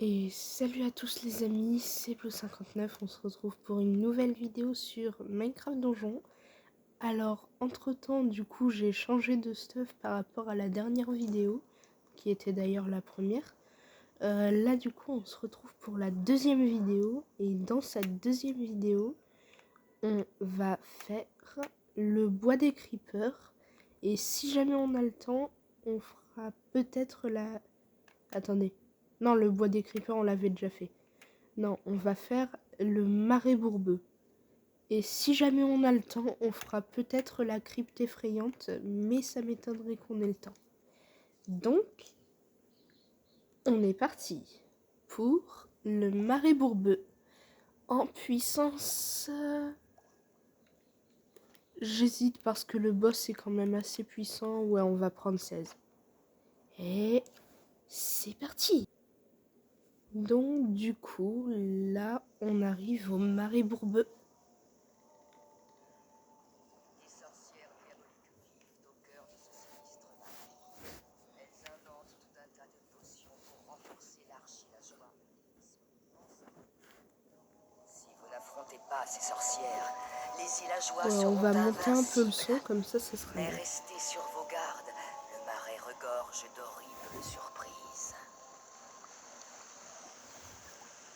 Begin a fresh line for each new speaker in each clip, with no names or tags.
Et salut à tous les amis, c'est Blue59, on se retrouve pour une nouvelle vidéo sur Minecraft Donjon. Alors entre temps du coup j'ai changé de stuff par rapport à la dernière vidéo, qui était d'ailleurs la première. Là du coup on se retrouve pour la deuxième vidéo, et dans cette deuxième vidéo on va faire le bois des creepers. Et si jamais on a le temps, on fera peut-être la... Attendez. Non, le bois des creepers, on l'avait déjà fait. Non, on va faire le marais bourbeux. Et si jamais on a le temps, on fera peut-être la crypte effrayante, mais ça m'étonnerait qu'on ait le temps. Donc, on est parti pour le marais bourbeux. En puissance... J'hésite parce que le boss est quand même assez puissant. Ouais, on va prendre 16. Et c'est parti. Donc du coup, là, on arrive au marais bourbeux.
Des sorcières diaboliques vivent au cœur de ce sinistre marais. Elles inventent tout un tas de potions pour renforcer l'archi-la-joie. Si vous n'affrontez pas ces sorcières, les villageois
Ouais, on
seront
va monter un peu le
invincibles.
son, comme ça sera
Mais
mieux.
restez sur vos gardes, le marais regorge d'horribles surprises.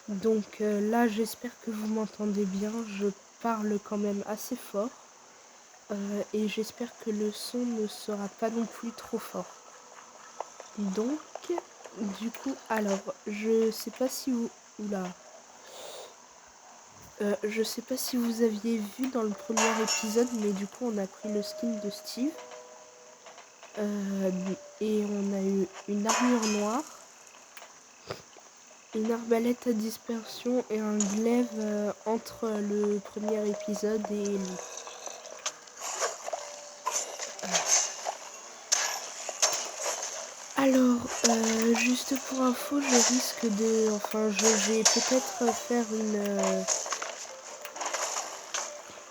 Donc là, j'espère que vous m'entendez bien. Je parle quand même assez fort. Et j'espère que le son ne sera pas non plus trop fort. Donc, du coup, alors, je sais pas si vous... Oula. Je sais pas si vous aviez vu dans le premier épisode, mais du coup, on a pris le skin de Steve. Et on a eu une armure noire, une arbalète à dispersion et un glaive entre le premier épisode et lui. Alors, juste pour info, je risque de... Enfin, je vais peut-être faire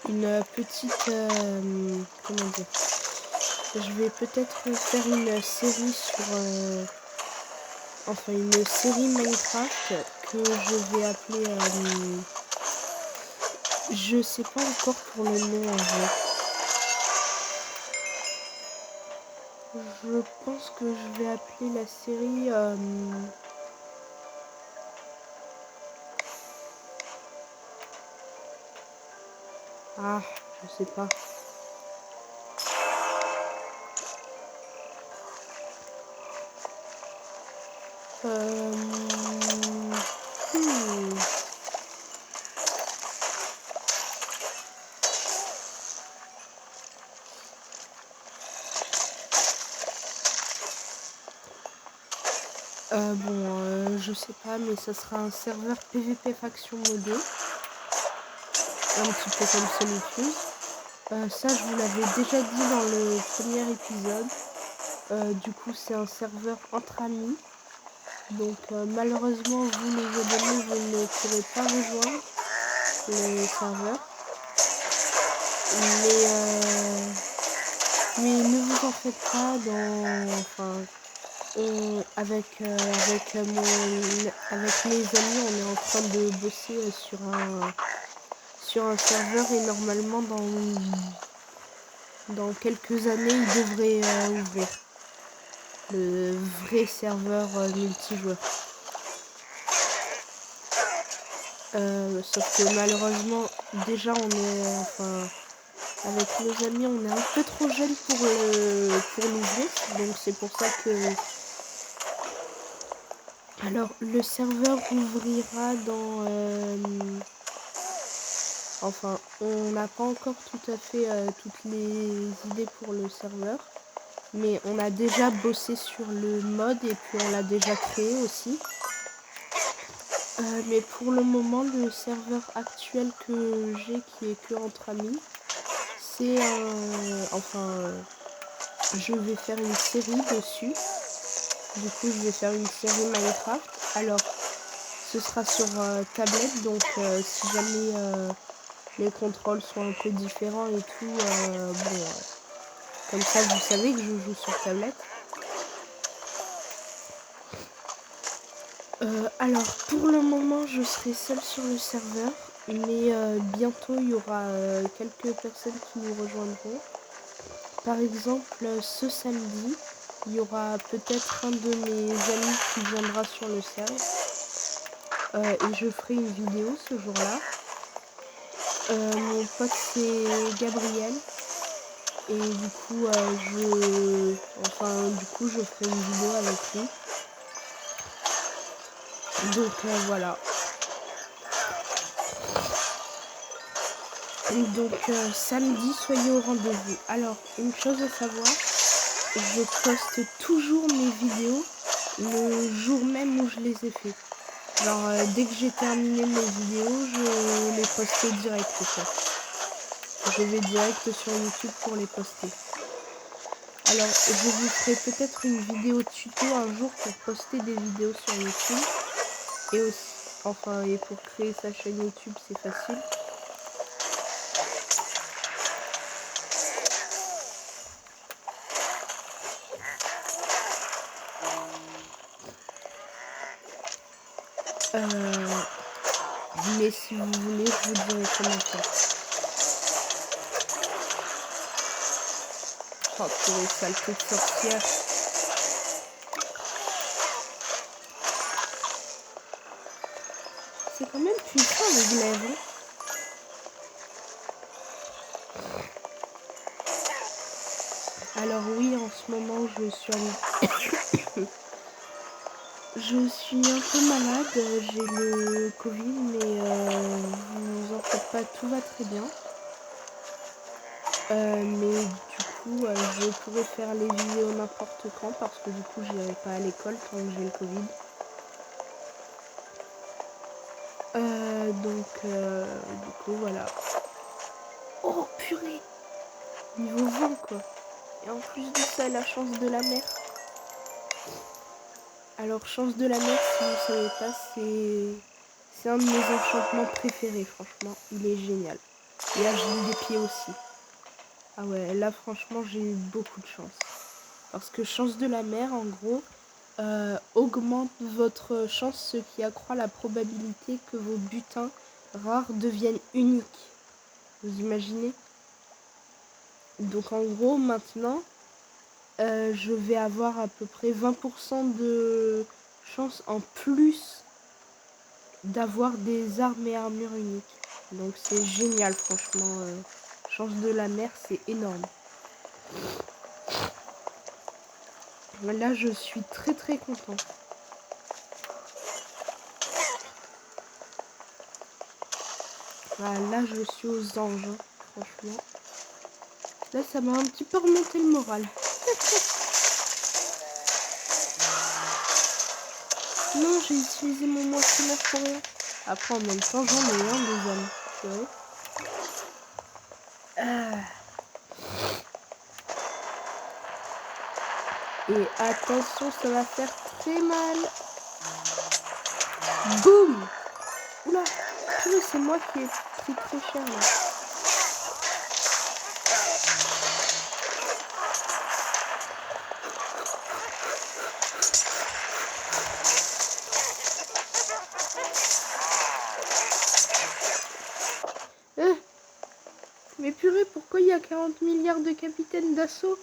une petite... comment dire? Je vais peut-être faire une série sur... enfin, une série Minecraft que je vais appeler... je sais pas encore pour le nom en vrai. Je pense que je vais appeler la série... Ah, je sais pas. Hmm. Je sais pas, mais ça sera un serveur PVP faction modé. Un petit peu comme Solitude. Ça, je vous l'avais déjà dit dans le premier épisode. Du coup, c'est un serveur entre amis. Donc, malheureusement, vous, les abonnés, vous ne pourrez pas rejoindre le serveur. Mais ne vous en faites pas, avec mes amis, on est en train de bosser sur un serveur, et normalement dans quelques années il devrait ouvrir le vrai serveur multijoueur. Sauf que malheureusement déjà avec nos amis on est un peu trop jeunes pour l'ouvrir, donc c'est pour ça que... Alors, le serveur ouvrira dans... Enfin, on n'a pas encore tout à fait toutes les idées pour le serveur. Mais on a déjà bossé sur le mode et puis on l'a déjà créé aussi. Mais pour le moment, le serveur actuel que j'ai, qui est que entre amis, c'est je vais faire une série dessus. Du coup, je vais faire une série Minecraft. Alors, ce sera sur tablette, donc si jamais les contrôles sont un peu différents et tout, comme ça vous savez que je joue sur tablette. Alors pour le moment je serai seule sur le serveur, mais bientôt il y aura quelques personnes qui nous rejoindront. Par exemple ce samedi, il y aura peut-être un de mes amis qui viendra sur le serveur et je ferai une vidéo ce jour-là. Mon pote c'est Gabriel et du coup je ferai une vidéo avec lui. Donc voilà. Donc samedi, soyez au rendez-vous. Alors, une chose à savoir, je poste toujours mes vidéos le jour même où je les ai fait. Genre, dès que j'ai terminé mes vidéos, je les poste direct, en fait. Je vais direct sur YouTube pour les poster. Alors, je vous ferai peut-être une vidéo tuto un jour pour poster des vidéos sur YouTube. Et aussi, et pour créer sa chaîne YouTube, c'est facile. Mais si vous voulez, je vous dirai comment faire. Oh purée, saleté de sorcière. C'est quand même puissant le glaive. Hein. Alors oui, en ce moment, je suis je suis un peu malade. J'ai le Covid, mais vous en faites pas, tout va très bien. Mais du coup, je pourrais faire les vidéos n'importe quand parce que du coup, j'irai pas à l'école tant que j'ai le Covid. Du coup, voilà. Oh purée! Niveau 20 quoi. Et en plus de ça, la chance de la mer. Alors, chance de la mer, si vous savez pas, c'est un de mes enchantements préférés, franchement. Il est génial. Et là, j'ai des pieds aussi. Ah ouais, là, franchement, j'ai eu beaucoup de chance. Parce que chance de la mer, en gros, augmente votre chance, ce qui accroît la probabilité que vos butins rares deviennent uniques. Vous imaginez? Donc, en gros, maintenant, je vais avoir à peu près 20% de chance en plus d'avoir des armes et armures uniques. Donc c'est génial, franchement. Chance de la mer, c'est énorme. Là, je suis très très content. Voilà, là, je suis aux anges, hein, franchement. Là, ça m'a un petit peu remonté le moral. Non, j'ai utilisé mon moissonneur pour rien. Après, en même temps, j'en ai un des hommes. Ouais. Et attention, ça va faire très mal. Boum! Oula! Purée, c'est moi qui ai pris très cher là. Mais purée, pourquoi il y a 40 milliards de capitaines d'assaut?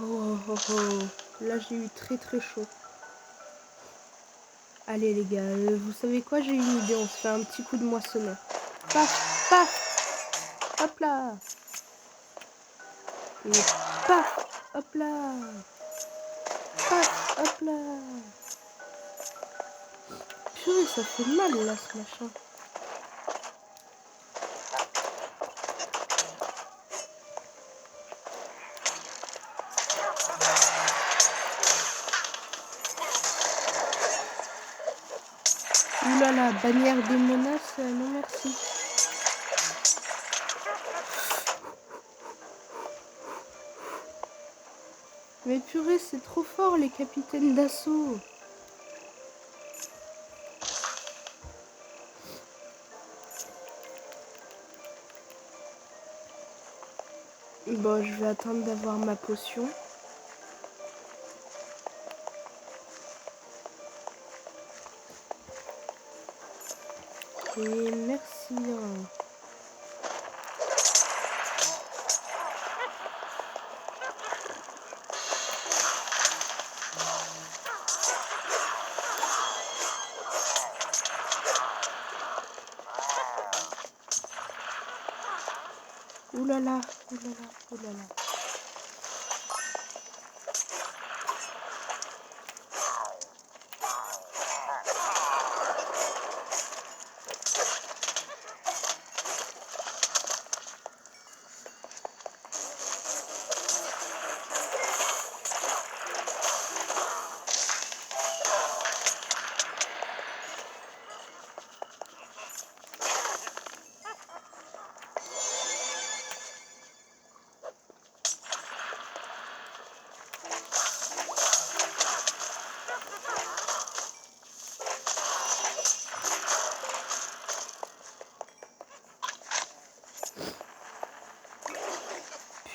Oh, oh, oh. Là, j'ai eu très très chaud. Allez les gars, vous savez quoi? J'ai une idée, on se fait un petit coup de moissonneur. Paf, paf, hop là. Et paf, hop là. Paf, hop là. Purée, ça fait mal là ce machin. Oulala, bannière de menace, non merci. Mais purée, c'est trop fort les capitaines d'assaut. Bon, je vais attendre d'avoir ma potion. Et merci. Hein. Ouh là là, ouh là là, ouh là là.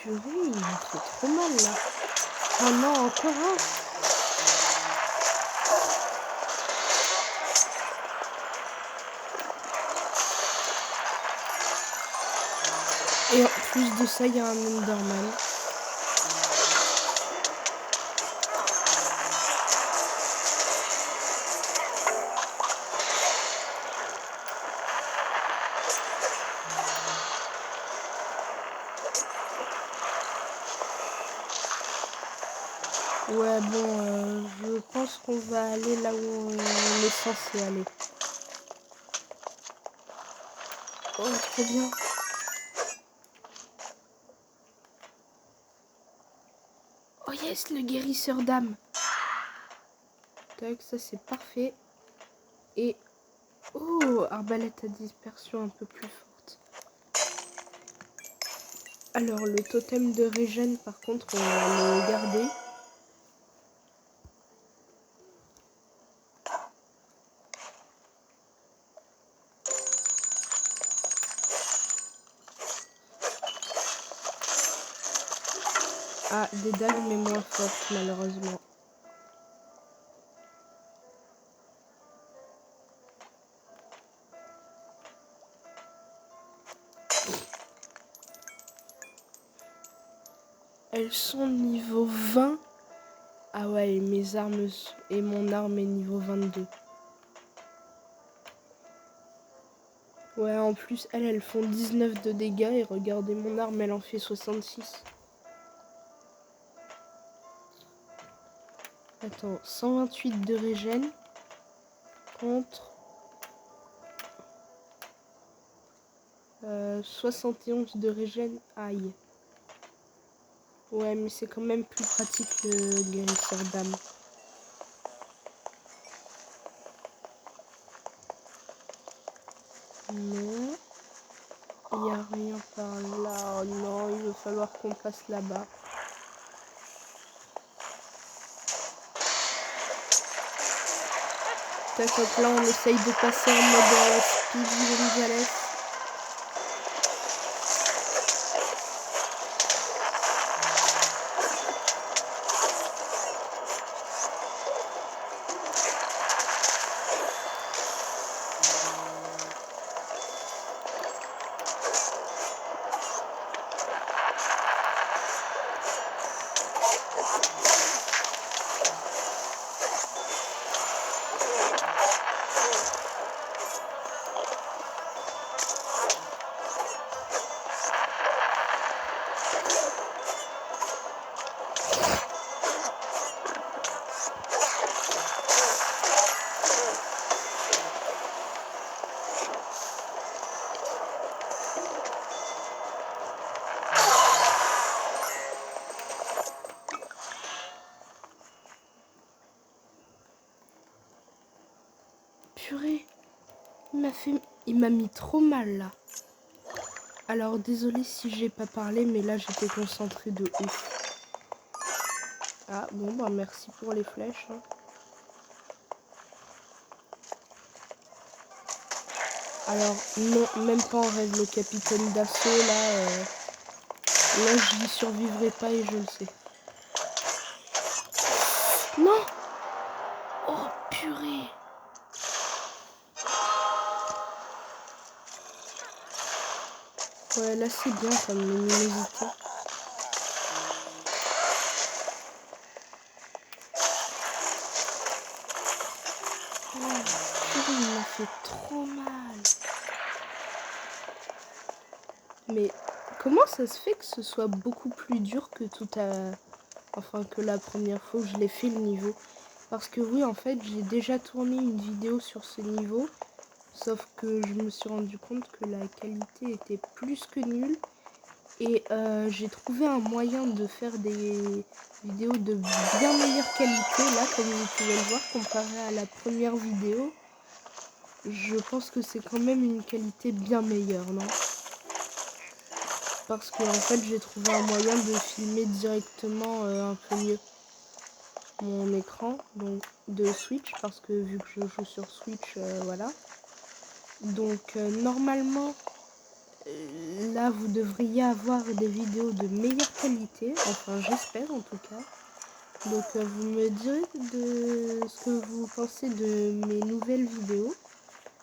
Purée, il m'a fait trop mal là. Oh non, encore un. Et en plus de ça, il y a un Enderman. Ouais, bon, je pense qu'on va aller là où on est censé aller. Oh, trop bien. Oh yes, le guérisseur d'âme. Tac, ça c'est parfait. Et... oh, arbalète à dispersion un peu plus forte. Alors, le totem de régène, par contre, on va le garder. Ah, des dagues, mais moins fortes, malheureusement. Elles sont niveau 20. Ah ouais, et mes armes et mon arme est niveau 22. Ouais, en plus, elles font 19 de dégâts. Et regardez, mon arme, elle en fait 66. Attends, 128 de régène contre 71 de régène. Aïe. Ouais, mais c'est quand même plus pratique le guérisseur d'âme. Non. Il n'y a rien par là. Oh non, il va falloir qu'on passe là-bas. Tac, hop, là, on essaye de passer en mode Speedy Gonzales. Purée, il m'a mis trop mal là. Alors désolé si j'ai pas parlé, mais là j'étais concentrée de ouf. Ah bon, bah merci pour les flèches. Hein. Alors non, même pas en rêve, le capitaine d'assaut là, là j'y survivrai pas et je le sais. Non! Oh purée! assez bien comme luminosité. Oh, purée, il m'a fait trop mal. Mais comment ça se fait que ce soit beaucoup plus dur que enfin que la première fois où je l'ai fait le niveau? Parce que oui, en fait, j'ai déjà tourné une vidéo sur ce niveau, sauf que je me suis rendu compte que la qualité était plus que nulle. Et j'ai trouvé un moyen de faire des vidéos de bien meilleure qualité, là, comme vous pouvez le voir, comparé à la première vidéo. Je pense que c'est quand même une qualité bien meilleure, non? Parce que en fait, j'ai trouvé un moyen de filmer directement un peu mieux mon écran donc de Switch, parce que vu que je joue sur Switch, voilà. Donc normalement, là, vous devriez avoir des vidéos de meilleure qualité, enfin j'espère en tout cas. Donc vous me direz de ce que vous pensez de mes nouvelles vidéos.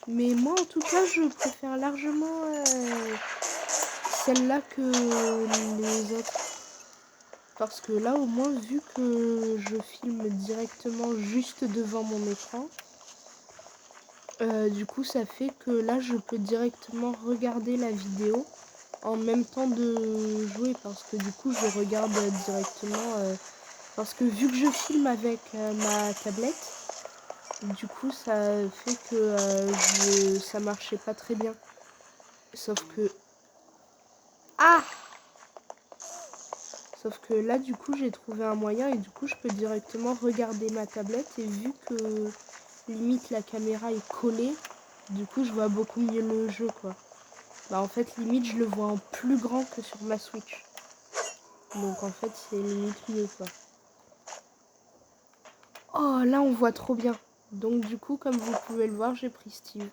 Mais moi en tout cas, je préfère largement celle-là que les autres. Parce que là au moins, vu que je filme directement juste devant mon écran, du coup ça fait que là je peux directement regarder la vidéo en même temps de jouer, parce que du coup je regarde directement parce que vu que je filme avec ma tablette, du coup ça fait que ça marchait pas très bien, sauf que sauf que là du coup j'ai trouvé un moyen et du coup je peux directement regarder ma tablette, et vu que limite la caméra est collée, du coup je vois beaucoup mieux le jeu quoi. Bah en fait limite je le vois en plus grand que sur ma Switch. Donc en fait c'est limite mieux quoi. Oh là on voit trop bien. Donc du coup comme vous pouvez le voir, j'ai pris Steve.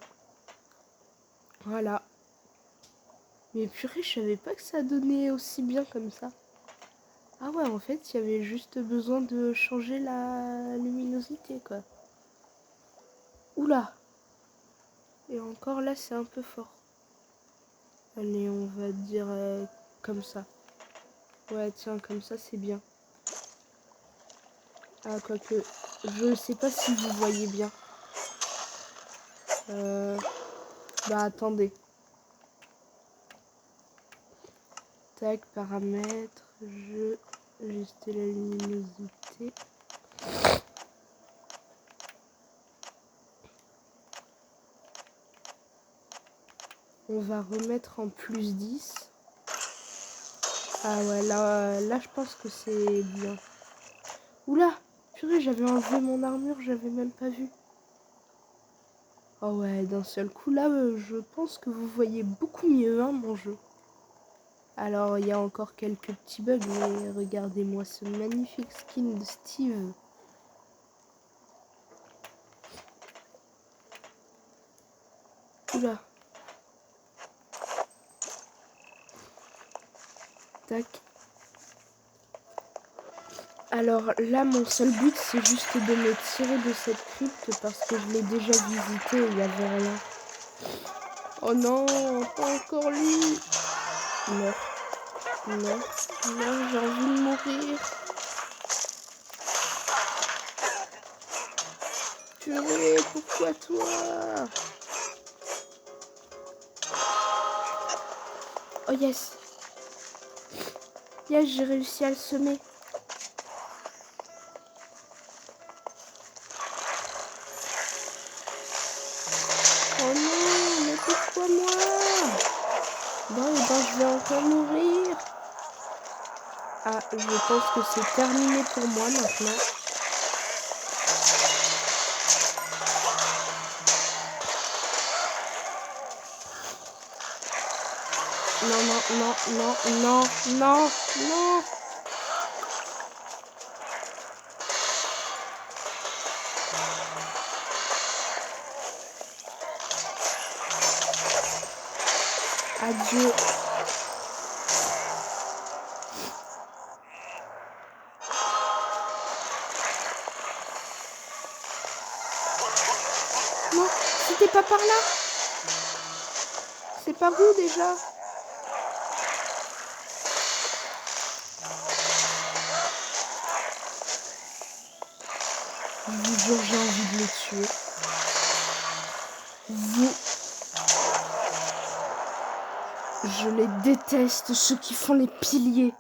Voilà. Mais purée, je savais pas que ça donnait aussi bien comme ça. Ah ouais, en fait il y avait juste besoin de changer la luminosité quoi. Oula. Et encore là c'est un peu fort. Allez, on va dire comme ça. Ouais tiens, comme ça c'est bien. Ah quoique, je sais pas si vous voyez bien. Bah attendez. Tac, paramètres, jeu, ajuster la luminosité. On va remettre en plus 10. Ah ouais, là je pense que c'est bien. Oula, purée, j'avais enlevé mon armure, j'avais même pas vu. Oh ouais, d'un seul coup, là, je pense que vous voyez beaucoup mieux, hein, mon jeu. Alors, il y a encore quelques petits bugs, mais regardez-moi ce magnifique skin de Steve. Oula. Tac. Alors là, mon seul but, c'est juste de me tirer de cette crypte, parce que je l'ai déjà visité et il n'y avait rien. Oh non, pas encore lui. Meurs. Meurs. Meurs, j'ai envie de mourir. Purée, pourquoi toi? Oh yes. Yes, j'ai réussi à le semer. Oh non, mais pourquoi moi? Bon, et ben je vais encore mourir. Ah, je pense que c'est terminé pour moi maintenant. Non, non, non, non, non, non, non. Adieu. Non, c'était pas par là. C'est par où déjà? jure, j'ai envie de le tuer. Vous... Je les déteste, ceux qui font les piliers.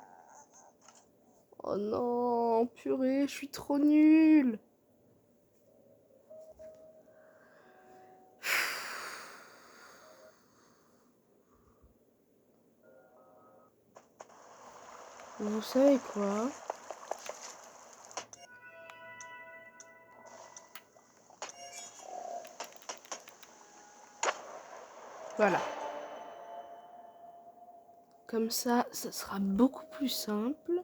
Oh non, purée, je suis trop nulle. Vous savez quoi? Voilà. Comme ça sera beaucoup plus simple.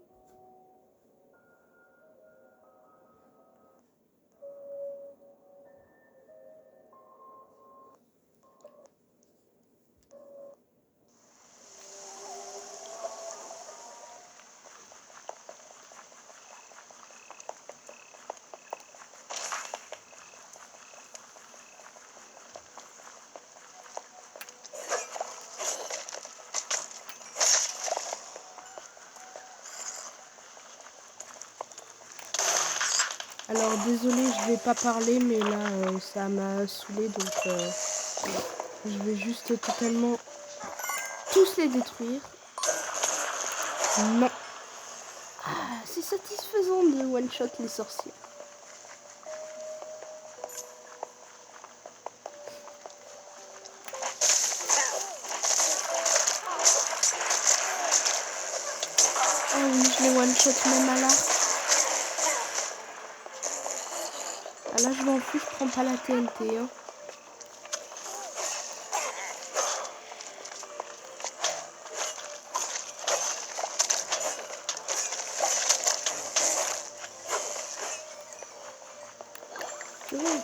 Alors désolé, je vais pas parler, mais là ça m'a saoulé, donc je vais juste totalement tous les détruire. Non. Ah, c'est satisfaisant de one-shot les sorciers. Oh oui, je les one-shot même à l'arc. Ah là, je m'en fous, je prends pas la TNT. Hein. Oui.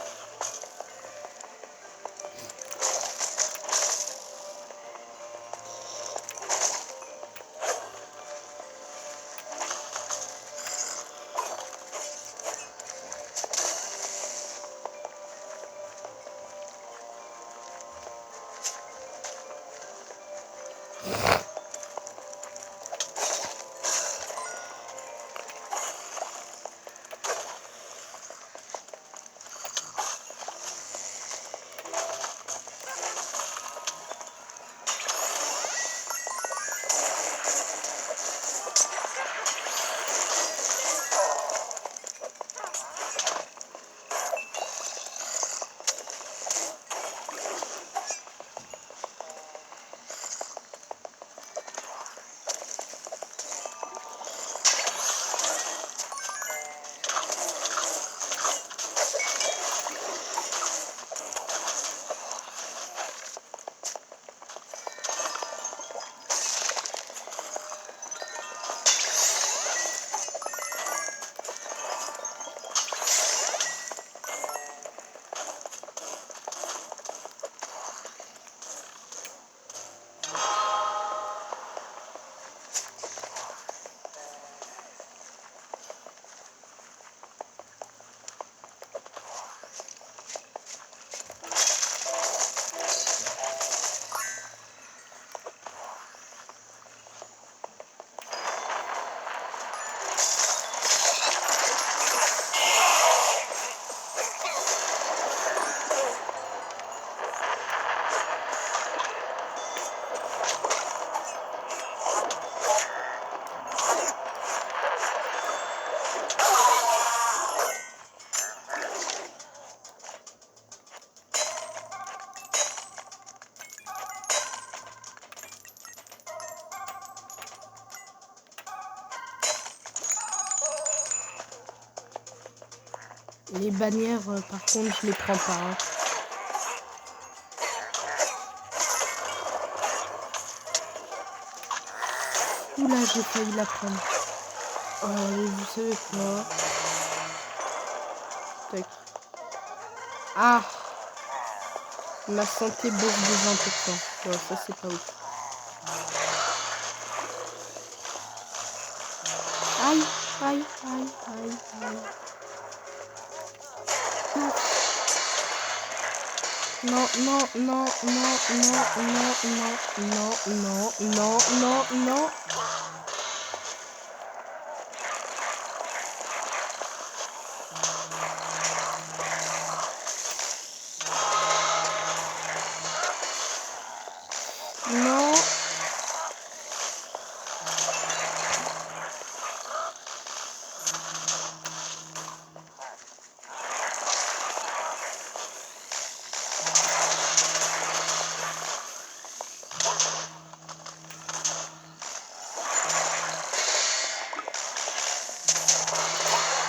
Les bannières, par contre, je les prends pas. Hein. Oula, j'ai failli la prendre. Vous savez quoi? Tac. Ah! Ma santé baisse de 20%. Ouais, ça c'est pas ouf. Aïe, aïe, aïe, aïe, aïe. Non, non, non, non, non, non, non, non, non, non, non, non.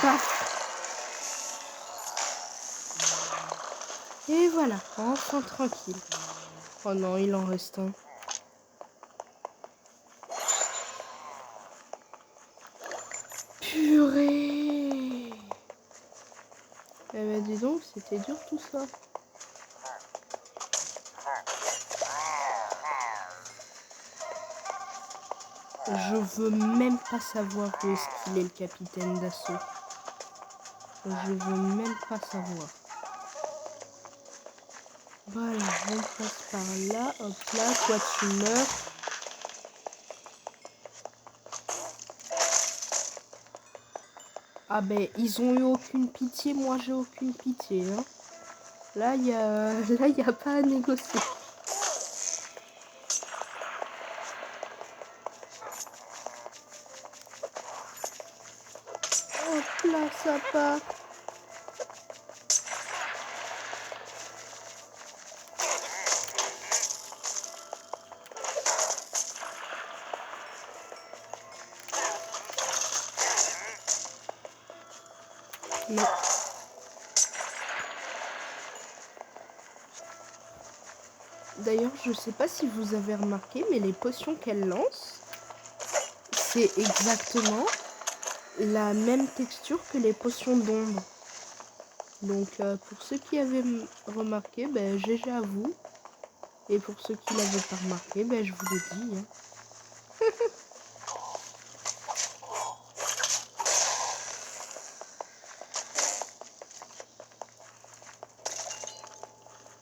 Paf. Et voilà, enfin tranquille. Oh non, il en reste un. Purée. Eh ben dis donc, c'était dur tout ça. Je veux même pas savoir où est-ce qu'il est le capitaine d'assaut. Je veux même pas savoir. Voilà, on passe par là. Hop là, toi tu meurs. Ah ben, ils ont eu aucune pitié, moi j'ai aucune pitié. Hein. Là, il y a pas à négocier. Hop là, ça part. Non. D'ailleurs, je sais pas si vous avez remarqué, mais les potions qu'elle lance, c'est exactement la même texture que les potions d'ombre. Donc, pour ceux qui avaient remarqué, ben, GG à vous. Et pour ceux qui l'avaient pas remarqué, ben, je vous le dis. Hein.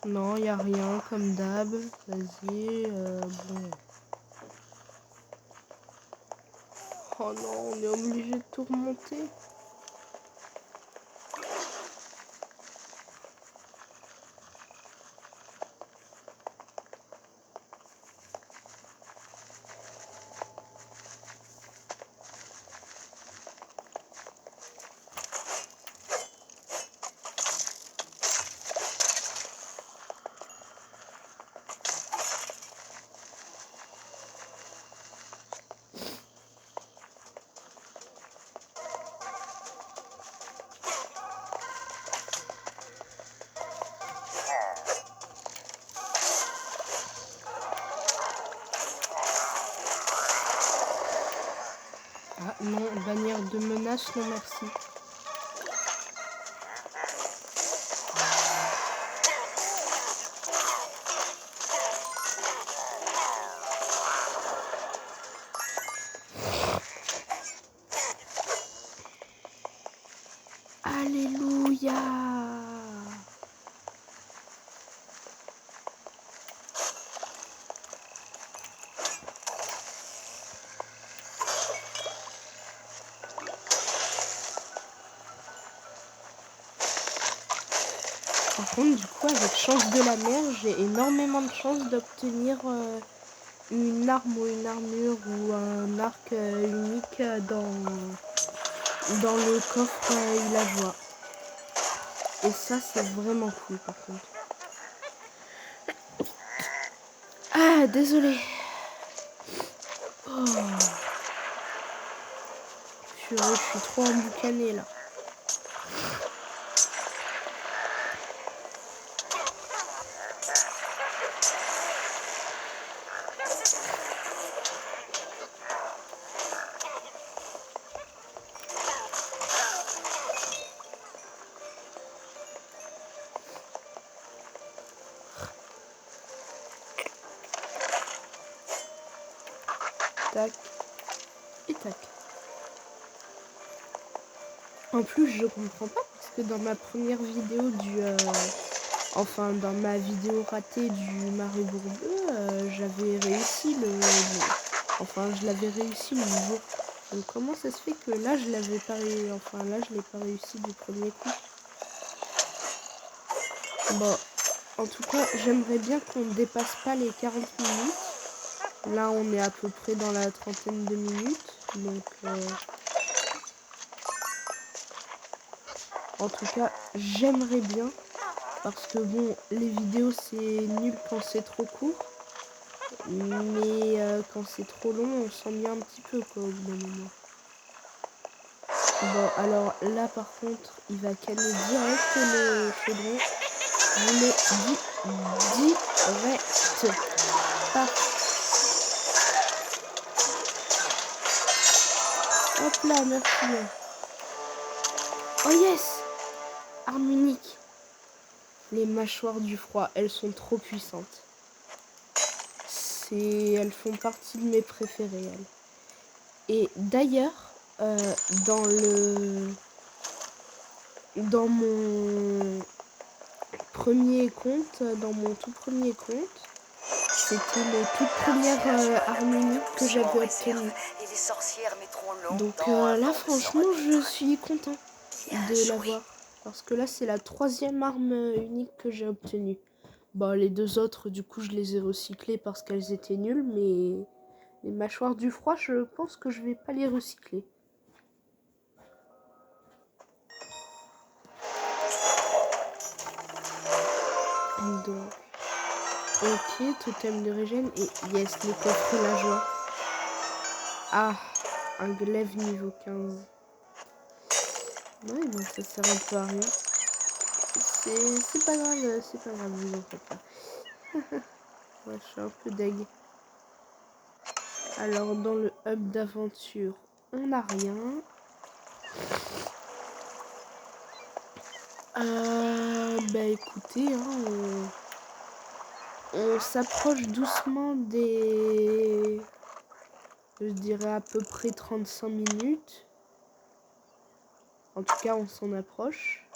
Non, y a rien, comme d'hab. Vas-y, bon. Oh non, on est obligé de tout remonter. Ah non, bannière de menace, non merci. Alléluia. Par contre, du coup, avec chance de la mer, j'ai énormément de chances d'obtenir une arme ou une armure ou un arc unique dans le coffre villageois. Et ça, c'est vraiment cool, par contre. Ah, désolé. Oh. Je suis trop emboucanée, là. Tac. Et tac. En plus, je comprends pas parce que dans ma première vidéo enfin, dans ma vidéo ratée du Maribor bleu, j'avais réussi enfin, je l'avais réussi le niveau. Donc, comment ça se fait que là, je l'avais pas réussi, enfin, là, je l'ai pas réussi du premier coup. Bon, en tout cas, j'aimerais bien qu'on ne dépasse pas les 40 minutes. Là, on est à peu près dans la trentaine de minutes. Donc, en tout cas, j'aimerais bien. Parce que bon, les vidéos, c'est nul quand c'est trop court. Mais quand c'est trop long, on s'ennuie un petit peu, quoi, au bout d'un moment. Bon, alors là, par contre, il va calmer direct le chaudron. Je vous le dis direct. Paf. Hop là, merci. Oh yes! Arme unique. Les mâchoires du froid, elles sont trop puissantes. Elles font partie de mes préférées, elles. Et d'ailleurs, dans mon premier compte, dans mon tout premier compte, c'était les toutes premières armes uniques que j'avais obtenues. Donc là, franchement, je suis content de l'avoir. Parce que là, c'est la 3e arme unique que j'ai obtenue. Bon, les 2 autres, du coup, je les ai recyclées parce qu'elles étaient nulles. Mais les mâchoires du froid, je pense que je vais pas les recycler. Donc, ok, totem de régène. Et yes, le coffre la joie. Ah, un glaive niveau 15. Ouais, bon, ça sert un peu à rien. C'est pas grave, vous en faites pas. Ouais, je suis un peu deg. Alors, dans le hub d'aventure, on n'a rien. Bah écoutez, hein, on s'approche doucement des... Je dirais à peu près 35 minutes. En tout cas, on s'en approche.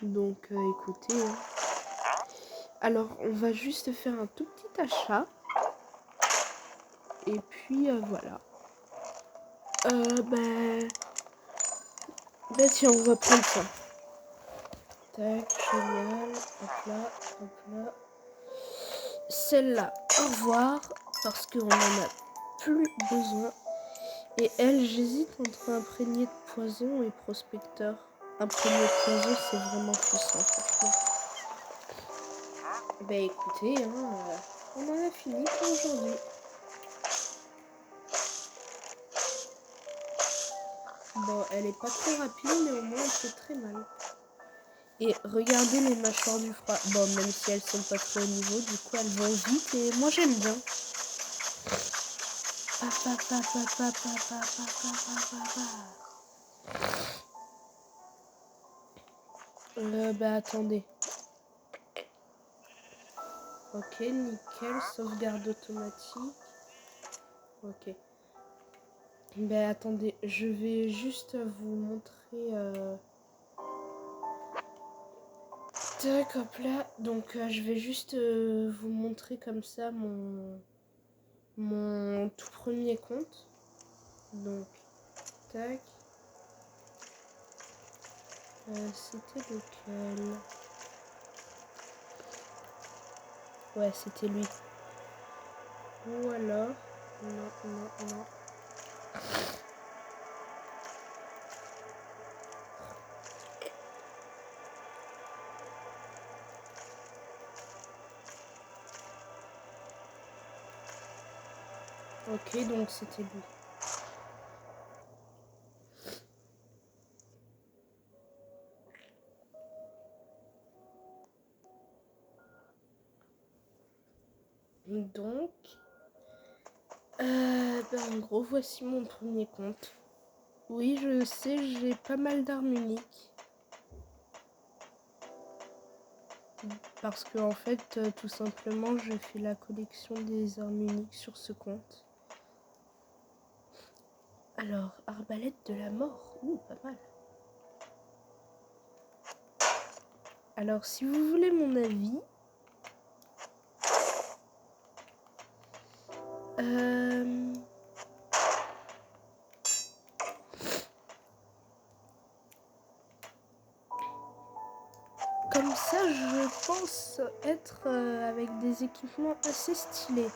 Donc, écoutez. Hein. Alors, on va juste faire un tout petit achat. Et puis, voilà. Bah tiens, on va prendre ça. Tac, génial. Hop là, hop là. Celle-là, au revoir. Parce qu'on en a plus besoin. Et elle, j'hésite entre imprégné de poison et prospecteur. Imprégné de poison, c'est vraiment puissant, franchement. Bah écoutez, hein, on en a fini pour aujourd'hui. Bon, elle est pas trop rapide, mais au moins elle fait très mal. Et regardez les mâchoires du froid. Bon, même si elles sont pas trop au niveau, du coup elles vont vite et moi j'aime bien. Bah attendez. Ok, nickel, sauvegarde automatique. Ok. Ben attendez, je vais juste vous montrer... Tac, hop là. Donc je vais juste vous montrer comme ça mon tout premier compte. Donc, tac. C'était lequel? Ouais, c'était lui. Ou alors... Non. Ok, donc c'était lui. Donc... en gros, voici mon premier compte. Oui, je sais, j'ai pas mal d'armes uniques. Parce que en fait, tout simplement, je fais la collection des armes uniques sur ce compte. Alors, arbalète de la mort. Ouh, pas mal. Alors, si vous voulez mon avis... Comme ça, je pense être avec des équipements assez stylés.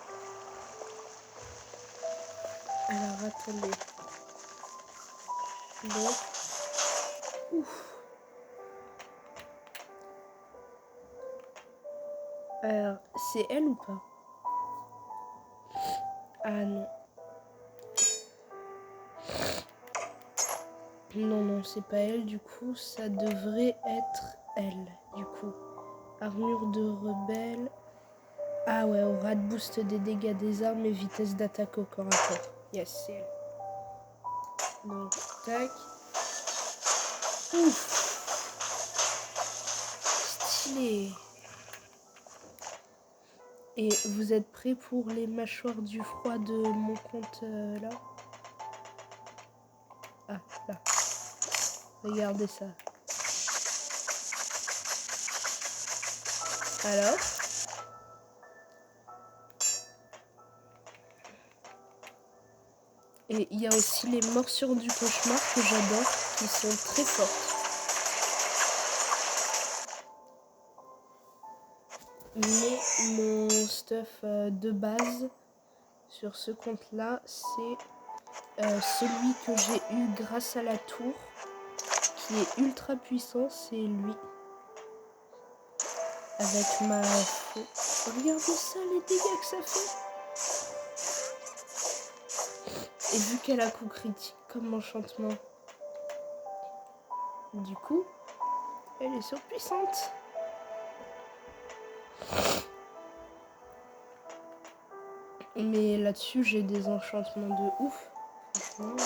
Alors, attendez. Donc, ouf. Alors, c'est elle ou pas? Ah non. Non, non, c'est pas elle, du coup, ça devrait être elle, du coup. Armure de rebelle. Ah ouais, aura de boost des dégâts des armes et vitesse d'attaque au corps à corps. Yes, c'est elle. Donc, tac. Ouf. Stylé. Et vous êtes prêts pour les mâchoires du froid de mon compte là? Ah, là. Regardez ça. Alors? Et il y a aussi les morsures du cauchemar que j'adore, qui sont très fortes. Mais mon stuff de base sur ce compte-là, c'est celui que j'ai eu grâce à la tour, qui est ultra puissant, c'est lui. Avec ma... Regardez ça, les dégâts que ça fait. Et vu qu'elle a coup critique comme enchantement, du coup, elle est surpuissante. Mais là-dessus, j'ai des enchantements de ouf. Franchement.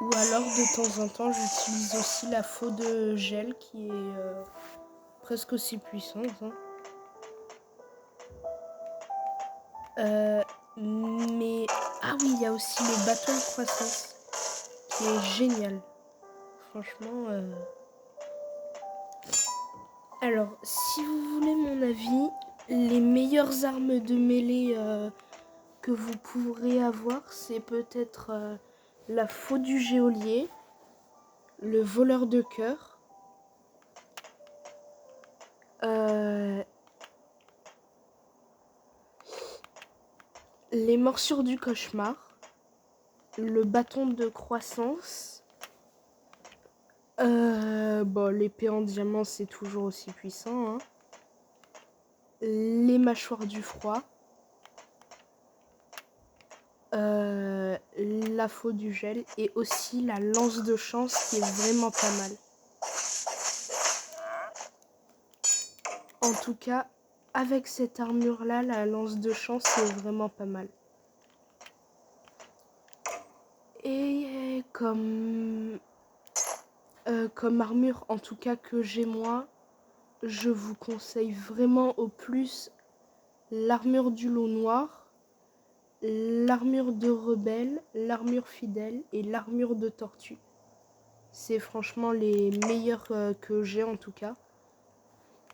Ou alors, de temps en temps, j'utilise aussi la faux de gel qui est presque aussi puissante. Hein. Mais... Ah oui, il y a aussi le bâton de croissance qui est génial. Franchement... Alors, si vous voulez mon avis, les meilleures armes de mêlée que vous pourrez avoir, c'est peut-être la faux du geôlier, le voleur de cœur, les morsures du cauchemar, le bâton de croissance, bon, l'épée en diamant c'est toujours aussi puissant, hein. Les mâchoires du froid, la faux du gel et aussi la lance de chance qui est vraiment pas mal. En tout cas, avec cette armure là, la lance de chance c'est vraiment pas mal. Et comme armure en tout cas que j'ai moi, je vous conseille vraiment au plus l'armure du loup noir, l'armure de rebelle, l'armure fidèle et l'armure de tortue. C'est franchement les meilleurs que j'ai en tout cas.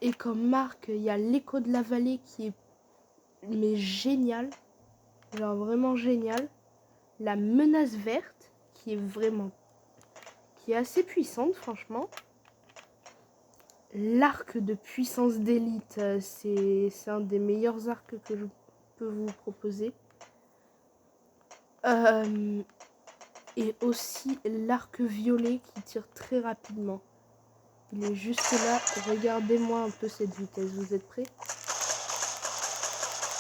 Et comme marque, il y a l'écho de la vallée qui est mais génial. Genre vraiment génial. La menace verte qui est assez puissante franchement. L'arc de puissance d'élite, c'est un des meilleurs arcs que je peux vous proposer. Et aussi l'arc violet qui tire très rapidement. Il est juste là. Regardez-moi un peu cette vitesse. Vous êtes prêts?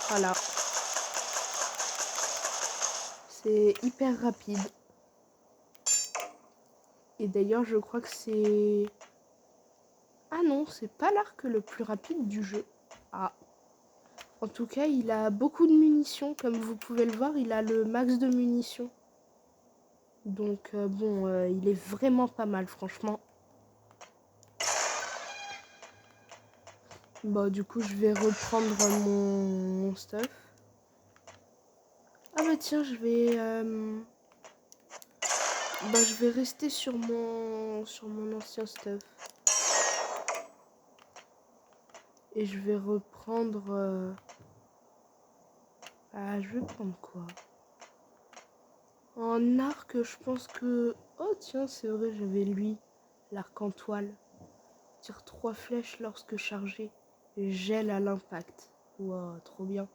Voilà. C'est hyper rapide. Et d'ailleurs, je crois que c'est... Ah non, c'est pas l'arc le plus rapide du jeu. Ah. En tout cas, il a beaucoup de munitions. Comme vous pouvez le voir, il a le max de munitions. Donc bon, il est vraiment pas mal, franchement. Bon, du coup, je vais reprendre mon stuff. Ah bah tiens, je vais rester sur mon ancien stuff. Et je vais reprendre... Ah, je vais prendre quoi? En arc, je pense que... Oh tiens, c'est vrai, j'avais lui. L'arc en toile. Tire 3 flèches lorsque chargé. Gèle à l'impact. Wow, trop bien.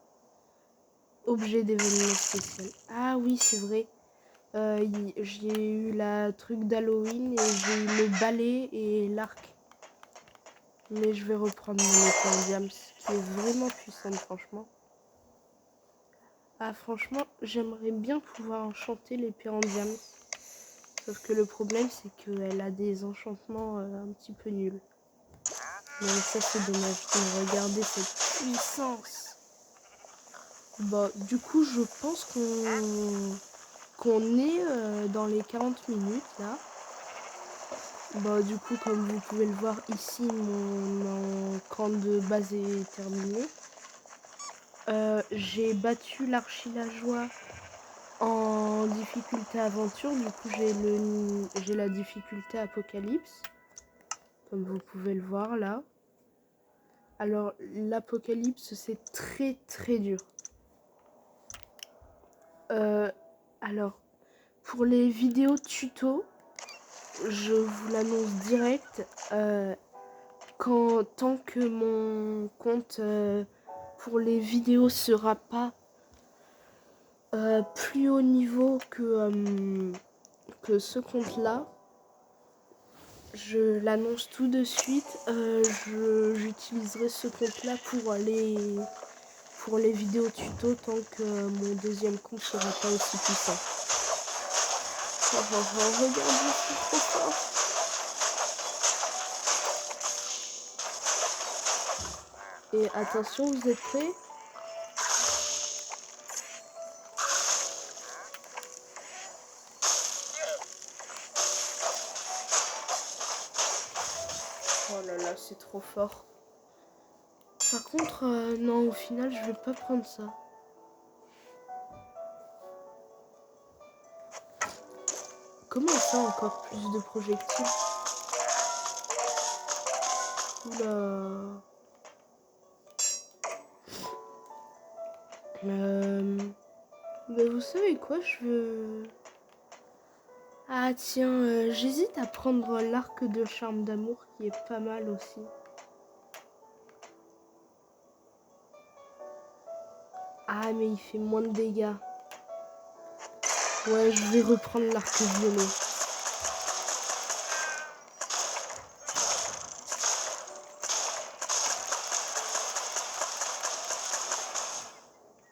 Objet d'événement spécial. Ah oui, c'est vrai. J'ai eu la truc d'Halloween et j'ai eu le balai et l'arc. Mais je vais reprendre mon épée en diams, qui est vraiment puissante, franchement. Ah, franchement, j'aimerais bien pouvoir enchanter l'épée en diams. Sauf que le problème, c'est qu'elle a des enchantements un petit peu nuls. Donc ça, c'est dommage. Mais regardez cette puissance. Bon, du coup, je pense qu'on est dans les 40 minutes, là. Bon, du coup, comme vous pouvez le voir ici, mon camp de base est terminé. J'ai battu l'archilageois en difficulté aventure. Du coup, j'ai la difficulté apocalypse. Comme vous pouvez le voir, là. Alors, l'apocalypse, c'est très, très dur. Alors, pour les vidéos tuto, je vous l'annonce direct. Tant que mon compte pour les vidéos sera pas plus haut niveau que ce compte-là, je l'annonce tout de suite. J'utiliserai ce compte-là pour les vidéos tuto tant que mon deuxième compte sera pas aussi puissant. Regardez, c'est trop fort. Et attention, vous êtes prêts? Oh là là, c'est trop fort. Par contre, non, au final, je vais pas prendre ça. Comment ça, encore plus de projectiles? Oula. Bah vous savez quoi, je veux... Ah tiens, j'hésite à prendre l'arc de charme d'amour qui est pas mal aussi. Ah mais il fait moins de dégâts. Ouais, je vais reprendre l'arc violet.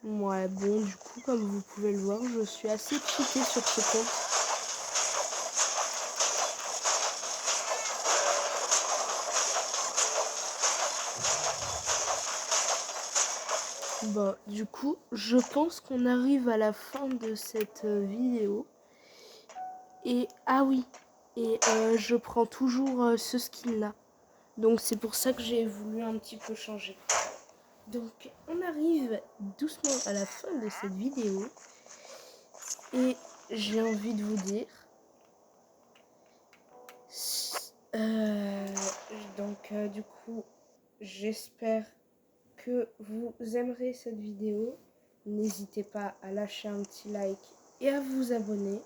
Ouais, bon, du coup, comme vous pouvez le voir, je suis assez cheatée sur ce compte. Bon, du coup, je pense qu'on arrive à la fin de cette vidéo. Et, ah oui, et je prends toujours ce skin-là. Donc c'est pour ça que j'ai voulu un petit peu changer. Donc on arrive doucement à la fin de cette vidéo. Et j'ai envie de vous dire... du coup, j'espère que vous aimerez cette vidéo. N'hésitez pas à lâcher un petit like et à vous abonner.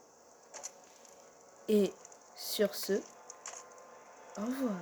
Et sur ce, au revoir.